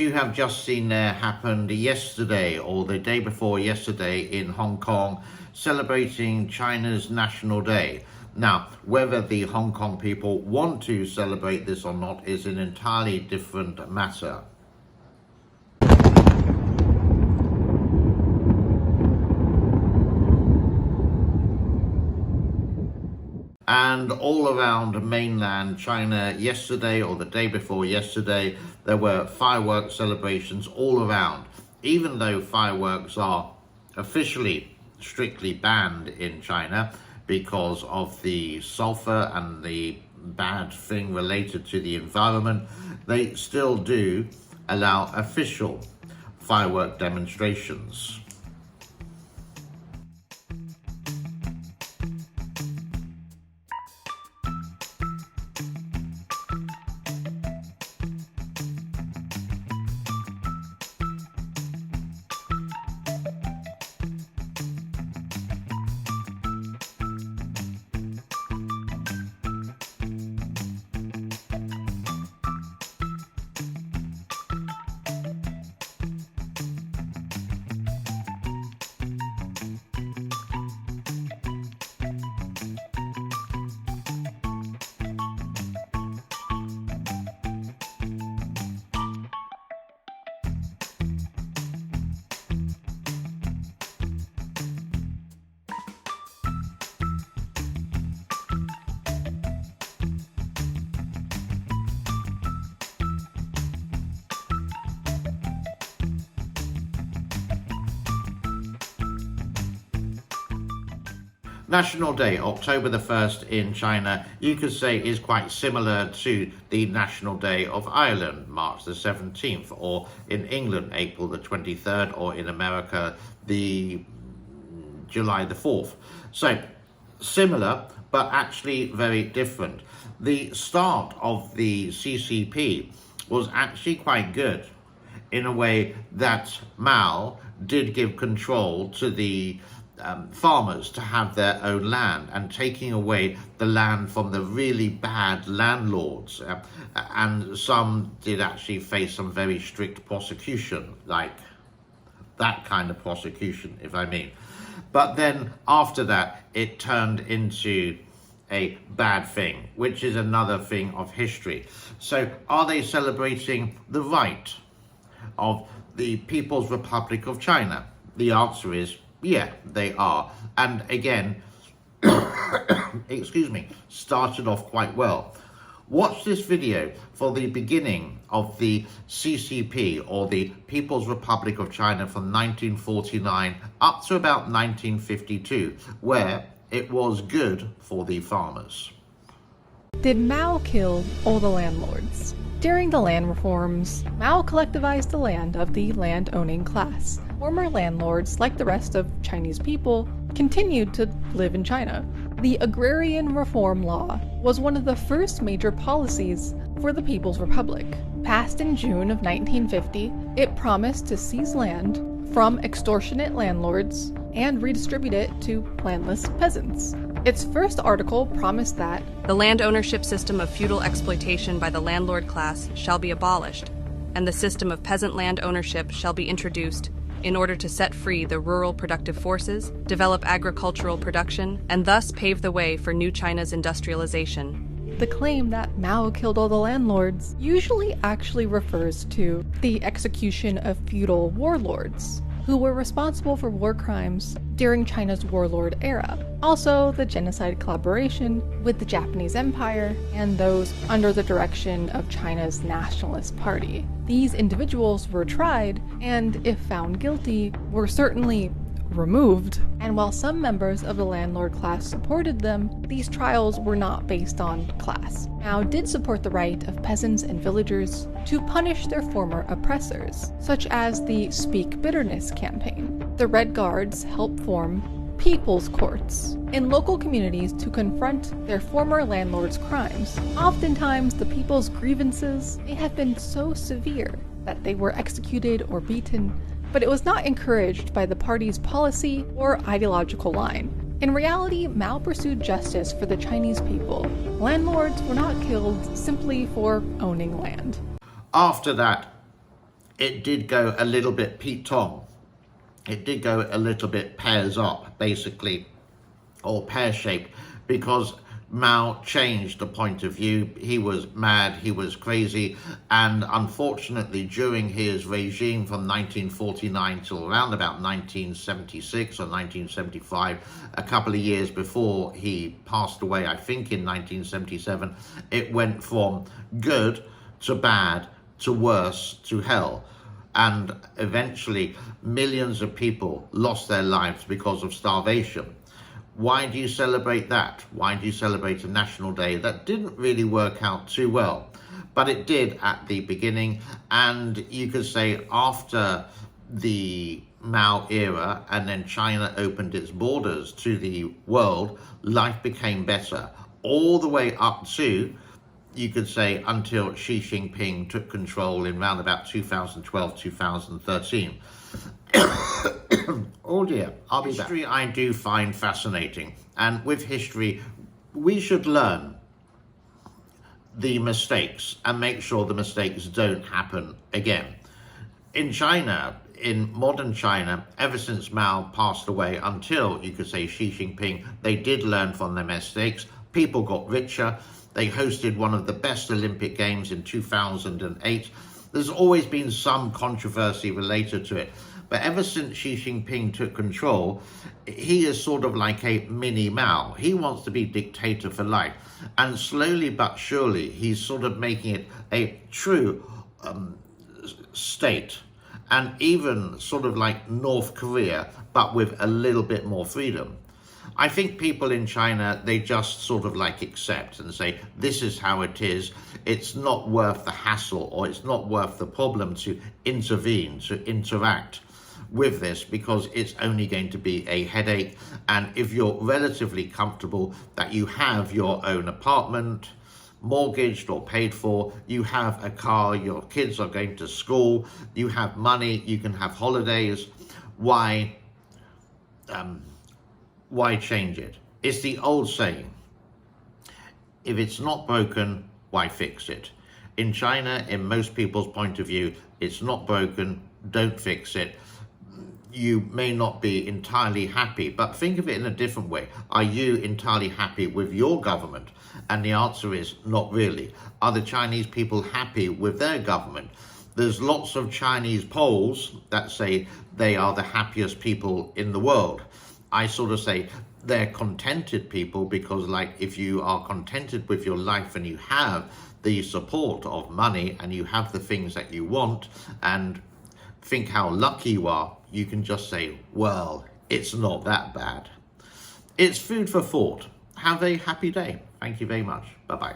you have just seen there happened yesterday or the day before yesterday in Hong Kong, celebrating China's National Day. Now, whether the Hong Kong people want to celebrate this or not is an entirely different matter. And all around mainland China yesterday or the day before yesterday, there were fireworks celebrations all around. Even though fireworks are officially strictly banned in China because of the sulfur and the bad thing related to the environment, they still do allow official firework demonstrations. National Day, October the 1st in China, you could say is quite similar to the National Day of Ireland, March the 17th, or in England, April the 23rd, or in America, the July the 4th. So, similar, but actually very different. The start of the CCP was actually quite good, in a way that Mao did give control to the farmers to have their own land, and taking away the land from the really bad landlords. And some did actually face some very strict prosecution, like that kind of prosecution, if I mean. But then after that, it turned into a bad thing, which is another thing of history. So are they celebrating the right of the People's Republic of China? The answer is yeah, they are. And again, excuse me, started off quite well. Watch this video for the beginning of the CCP, or the People's Republic of China, from 1949 up to about 1952, where it was good for the farmers. Did Mao kill all the landlords? During the land reforms, Mao collectivized the land of the land-owning class. Former landlords, like the rest of Chinese people, continued to live in China. The Agrarian Reform Law was one of the first major policies for the People's Republic. Passed in June of 1950, it promised to seize land from extortionate landlords and redistribute it to landless peasants. Its first article promised that the land ownership system of feudal exploitation by the landlord class shall be abolished, and the system of peasant land ownership shall be introduced in order to set free the rural productive forces, develop agricultural production, and thus pave the way for new China's industrialization. The claim that Mao killed all the landlords usually actually refers to the execution of feudal warlords who were responsible for war crimes during China's warlord era. Also, the genocide collaboration with the Japanese Empire and those under the direction of China's Nationalist Party. These individuals were tried and, if found guilty, were certainly removed. And while some members of the landlord class supported them, these trials were not based on class. Mao did support the right of peasants and villagers to punish their former oppressors, such as the Speak Bitterness campaign. The Red Guards helped form people's courts in local communities to confront their former landlords' crimes. Oftentimes, the people's grievances may have been so severe that they were executed or beaten, but it was not encouraged by the party's policy or ideological line. In reality, Mao pursued justice for the Chinese people. Landlords were not killed simply for owning land. After that, it did go a little bit Pete Tong. It did go a little bit pairs up, basically, or pear-shaped, because Mao changed the point of view. He was mad, he was crazy, and unfortunately during his regime from 1949 till around about 1976 or 1975, a couple of years before he passed away, I think in 1977, it went from good to bad to worse to hell. And eventually millions of people lost their lives because of starvation. Why do you celebrate that? Why do you celebrate a national day that didn't really work out too well? But it did at the beginning, and you could say after the Mao era and then China opened its borders to the world, life became better all the way up to, you could say, until Xi Jinping took control in around about 2012, 2013. Oh dear, I'll be back. History I do find fascinating, and with history we should learn the mistakes and make sure the mistakes don't happen again. In China, in modern China, ever since Mao passed away until, you could say, Xi Jinping, they did learn from their mistakes. People got richer. They hosted one of the best Olympic Games in 2008. There's always been some controversy related to it. But ever since Xi Jinping took control, he is sort of like a mini Mao. He wants to be dictator for life. And slowly but surely, he's sort of making it a true state. And even sort of like North Korea, but with a little bit more freedom. I think people in China, they just sort of like accept and say, this is how it is. It's not worth the hassle, or it's not worth the problem to intervene, to interact with this, because it's only going to be a headache. And if you're relatively comfortable that you have your own apartment, mortgaged or paid for, you have a car, your kids are going to school, you have money, you can have holidays, why change it? It's the old saying, if it's not broken, why fix it? In China, in most people's point of view, it's not broken, don't fix it. You may not be entirely happy, but think of it in a different way. Are you entirely happy with your government? And the answer is not really. Are the Chinese people happy with their government? There's lots of Chinese polls that say they are the happiest people in the world. I sort of say they're contented people, because like if you are contented with your life and you have the support of money and you have the things that you want and think how lucky you are, you can just say, well, it's not that bad. It's food for thought. Have a happy day. Thank you very much. Bye-bye.